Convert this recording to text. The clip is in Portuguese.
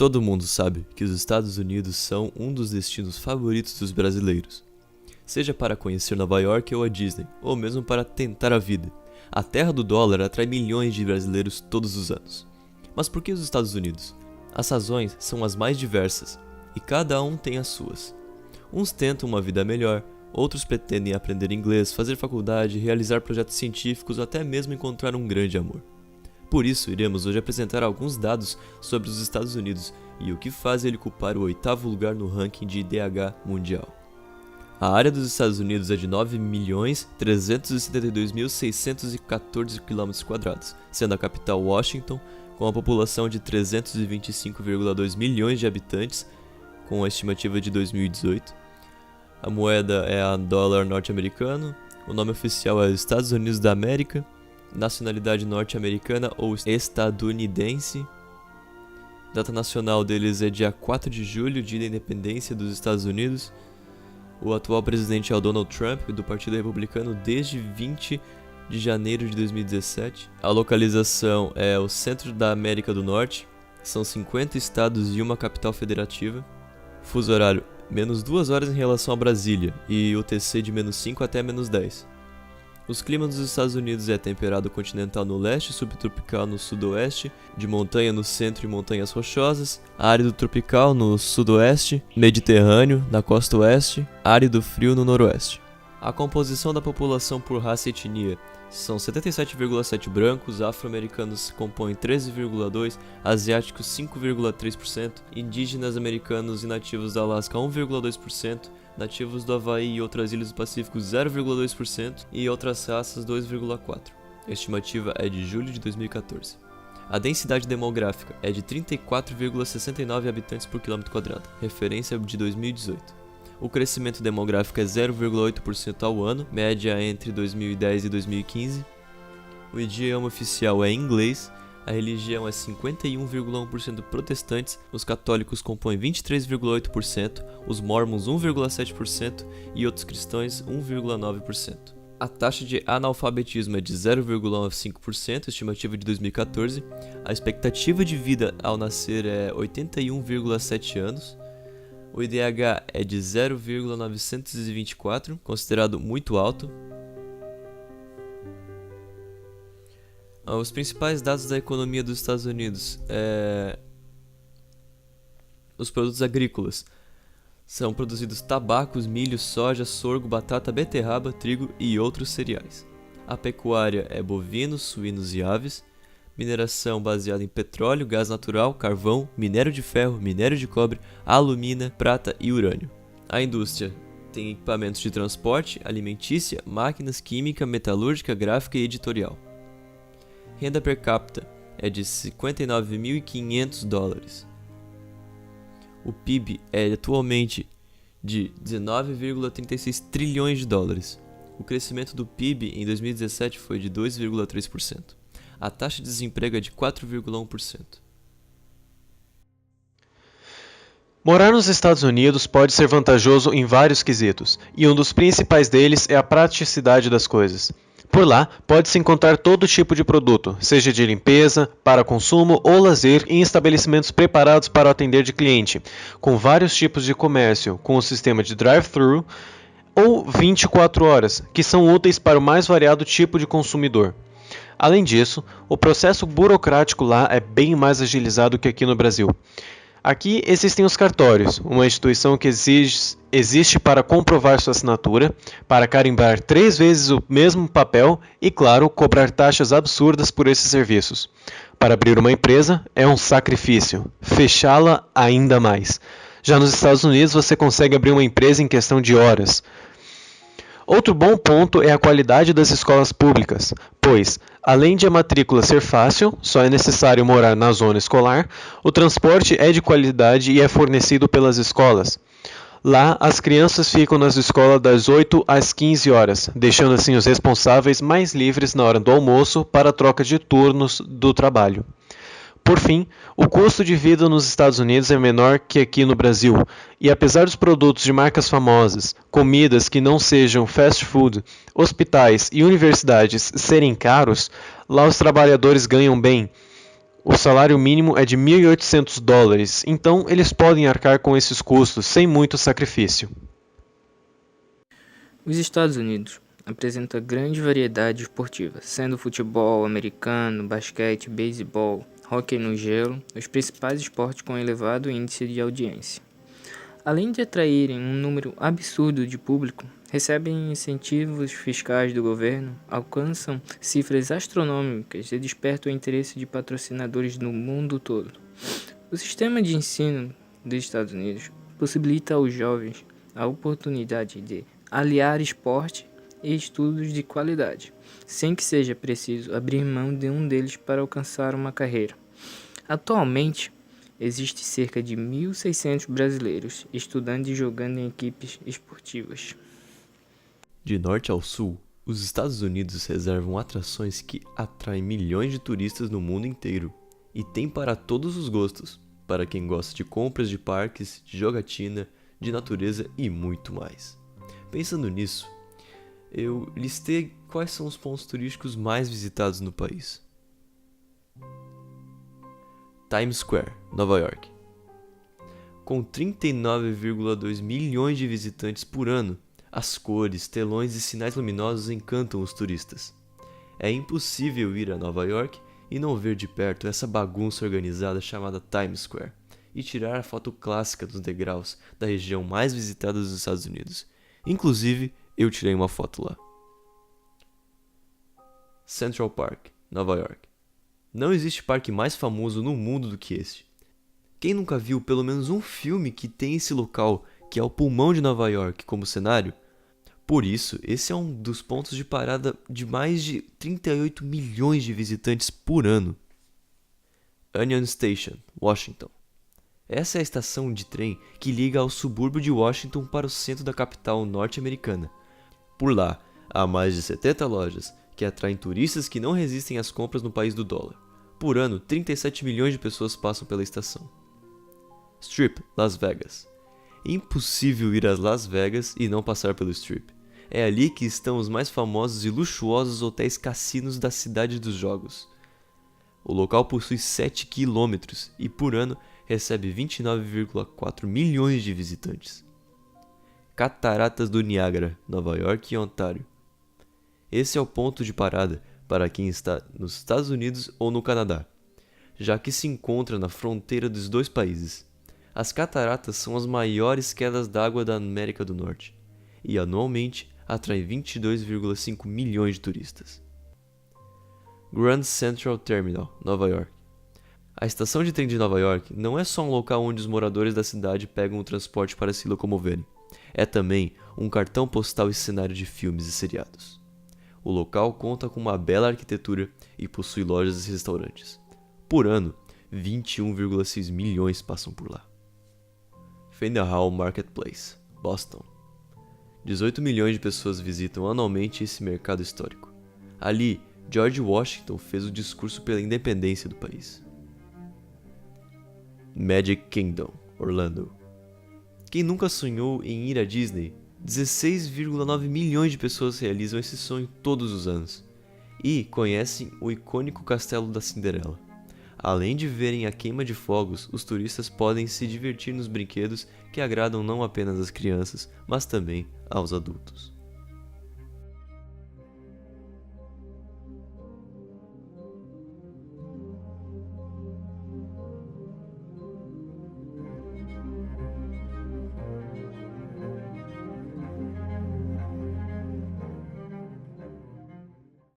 Todo mundo sabe que os Estados Unidos são um dos destinos favoritos dos brasileiros. Seja para conhecer Nova York ou a Disney, ou mesmo para tentar a vida. A terra do dólar atrai milhões de brasileiros todos os anos. Mas por que os Estados Unidos? As razões são as mais diversas, e cada um tem as suas. Uns tentam uma vida melhor, outros pretendem aprender inglês, fazer faculdade, realizar projetos científicos ou até mesmo encontrar um grande amor. Por isso, iremos hoje apresentar alguns dados sobre os Estados Unidos e o que faz ele ocupar o 8º lugar no ranking de IDH mundial. A área dos Estados Unidos é de 9.372.614 km², sendo a capital Washington, com a população de 325,2 milhões de habitantes, com a estimativa de 2018. A moeda é a dólar norte-americano, o nome oficial é Estados Unidos da América, nacionalidade norte-americana ou estadunidense. Data nacional deles é dia 4 de julho, dia da independência dos Estados Unidos. O atual presidente é o Donald Trump, do Partido Republicano, desde 20 de janeiro de 2017. A localização é o centro da América do Norte. São 50 estados e uma capital federativa. Fuso horário, menos 2 horas em relação a Brasília, e UTC de menos 5 até menos 10. Os climas dos Estados Unidos é temperado continental no leste, subtropical no sudoeste, de montanha no centro e montanhas rochosas, árido tropical no sudoeste, mediterrâneo na costa oeste, árido frio no noroeste. A composição da população por raça e etnia são 77,7% brancos, afro-americanos compõem 13,2%, asiáticos 5,3%, indígenas americanos e nativos da Alasca 1,2%, nativos do Havaí e outras ilhas do Pacífico 0,2% e outras raças 2,4%. A estimativa é de julho de 2014. A densidade demográfica é de 34,69 habitantes por km², referência de 2018. O crescimento demográfico é 0,8% ao ano, média entre 2010 e 2015. O idioma oficial é inglês. A religião é 51,1% protestantes, os católicos compõem 23,8%, os mormons 1,7% e outros cristãos 1,9%. A taxa de analfabetismo é de 0,95%, estimativa de 2014. A expectativa de vida ao nascer é 81,7 anos. O IDH é de 0,924, considerado muito alto. Os principais dados da economia dos Estados Unidos os produtos agrícolas. São produzidos tabacos, milho, soja, sorgo, batata, beterraba, trigo e outros cereais. A pecuária é bovinos, suínos e aves. Mineração baseada em petróleo, gás natural, carvão, minério de ferro, minério de cobre, alumina, prata e urânio. A indústria tem equipamentos de transporte, alimentícia, máquinas, química, metalúrgica, gráfica e editorial. Renda per capita é de 59.500 dólares. O PIB é atualmente de 19,36 trilhões de dólares. O crescimento do PIB em 2017 foi de 2,3%. A taxa de desemprego é de 4,1%. Morar nos Estados Unidos pode ser vantajoso em vários quesitos, e um dos principais deles é a praticidade das coisas. Por lá, pode-se encontrar todo tipo de produto, seja de limpeza, para consumo ou lazer, em estabelecimentos preparados para atender de cliente, com vários tipos de comércio, com o sistema de drive-thru ou 24 horas, que são úteis para o mais variado tipo de consumidor. Além disso, o processo burocrático lá é bem mais agilizado que aqui no Brasil. Aqui existem os cartórios, uma instituição que existe para comprovar sua assinatura, para carimbar 3 vezes o mesmo papel e, claro, cobrar taxas absurdas por esses serviços. Para abrir uma empresa é um sacrifício, fechá-la ainda mais. Já nos Estados Unidos você consegue abrir uma empresa em questão de horas. Outro bom ponto é a qualidade das escolas públicas, pois, além de a matrícula ser fácil, só é necessário morar na zona escolar, o transporte é de qualidade e é fornecido pelas escolas. Lá, as crianças ficam nas escolas das 8 às 15 horas, deixando assim os responsáveis mais livres na hora do almoço para a troca de turnos do trabalho. Por fim, o custo de vida nos Estados Unidos é menor que aqui no Brasil, e apesar dos produtos de marcas famosas, comidas que não sejam fast food, hospitais e universidades serem caros, lá os trabalhadores ganham bem. O salário mínimo é de $1.800, então eles podem arcar com esses custos sem muito sacrifício. Os Estados Unidos apresenta grande variedade esportiva, sendo futebol americano, basquete, beisebol, hóquei no gelo os principais esportes com elevado índice de audiência. Além de atraírem um número absurdo de público, recebem incentivos fiscais do governo, alcançam cifras astronômicas e despertam o interesse de patrocinadores no mundo todo. O sistema de ensino dos Estados Unidos possibilita aos jovens a oportunidade de aliar esporte e estudos de qualidade, sem que seja preciso abrir mão de um deles para alcançar uma carreira. Atualmente, existe cerca de 1.600 brasileiros estudando e jogando em equipes esportivas. De norte ao sul, os Estados Unidos reservam atrações que atraem milhões de turistas no mundo inteiro e tem para todos os gostos, para quem gosta de compras de parques, de jogatina, de natureza e muito mais. Pensando nisso, eu listei quais são os pontos turísticos mais visitados no país. Times Square, Nova York. Com 39,2 milhões de visitantes por ano, as cores, telões e sinais luminosos encantam os turistas. É impossível ir a Nova York e não ver de perto essa bagunça organizada chamada Times Square e tirar a foto clássica dos degraus da região mais visitada dos Estados Unidos. Inclusive, eu tirei uma foto lá. Central Park, Nova York. Não existe parque mais famoso no mundo do que este. Quem nunca viu pelo menos um filme que tem esse local, que é o pulmão de Nova York, como cenário? Por isso, esse é um dos pontos de parada de mais de 38 milhões de visitantes por ano. Union Station, Washington. Essa é a estação de trem que liga ao subúrbio de Washington para o centro da capital norte-americana. Por lá, há mais de 70 lojas que atraem turistas que não resistem às compras no país do dólar. Por ano, 37 milhões de pessoas passam pela estação. Strip, Las Vegas. Impossível ir a Las Vegas e não passar pelo Strip. É ali que estão os mais famosos e luxuosos hotéis cassinos da cidade dos jogos. O local possui 7 quilômetros e por ano recebe 29,4 milhões de visitantes. Cataratas do Niágara, Nova York e Ontário. Esse é o ponto de parada para quem está nos Estados Unidos ou no Canadá, já que se encontra na fronteira dos dois países. As cataratas são as maiores quedas d'água da América do Norte e anualmente atraem 22,5 milhões de turistas. Grand Central Terminal, Nova York. A estação de trem de Nova York não é só um local onde os moradores da cidade pegam o transporte para se locomoverem. É também um cartão postal e cenário de filmes e seriados. O local conta com uma bela arquitetura e possui lojas e restaurantes. Por ano, 21,6 milhões passam por lá. Faneuil Hall Marketplace, Boston. 18 milhões de pessoas visitam anualmente esse mercado histórico. Ali, George Washington fez o discurso pela independência do país. Magic Kingdom, Orlando. Quem nunca sonhou em ir à Disney? 16,9 milhões de pessoas realizam esse sonho todos os anos e conhecem o icônico Castelo da Cinderela. Além de verem a queima de fogos, os turistas podem se divertir nos brinquedos que agradam não apenas às crianças, mas também aos adultos.